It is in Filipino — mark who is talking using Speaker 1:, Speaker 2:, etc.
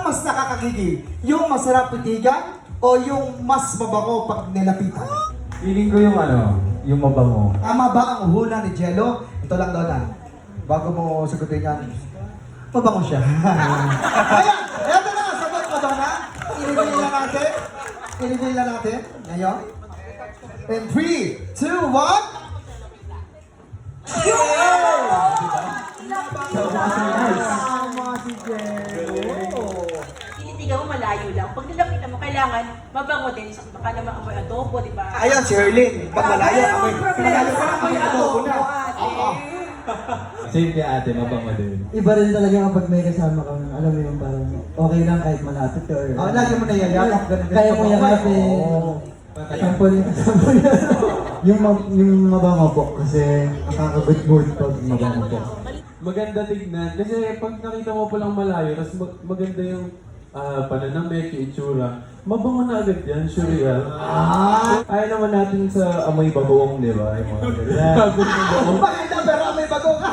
Speaker 1: mas nakakagigil? Yung masarap titigan o yung mas mabango pag nilapitan?
Speaker 2: Feeling ko yung yung mabango.
Speaker 1: Tama ba ang hula ni Jello? Ito lang, Donna. Bago mo sagutin yan, mabango siya. Ayan, eto na ang sagot mo, Donna. I-reveal na natin. I-reveal na natin. Ngayon. In 3, 2, 1. Tama si Jello.
Speaker 3: Tinitigan mo malayo lang. Pag nilapitan mo, kailangan mabango din. Baka naman amoy adobo, di ba?
Speaker 1: Ayan, si Herlin. Pag malayo, amoy. Malayo pa, amoy adobo na. Oo.
Speaker 2: Same kay ate, mabango din.
Speaker 4: Iba rin talaga kapag may kasama kang, alam mo yung parang okay lang kahit malapit or...
Speaker 1: Oh, lagi mo na yayakap.
Speaker 4: Kaya mo yakapin. Sample yung mabango po kasi nakaka-good mood pag mabango po.
Speaker 5: Maganda tignan. Kasi pag nakita mo palang malayo, tapos maganda yung pananamit, yung itsura, mabango na agad yan, sure yan. Ayaw naman natin sa amoy bagoong, di ba? Yung mga ganyan.
Speaker 1: Maganda pero may bago ka.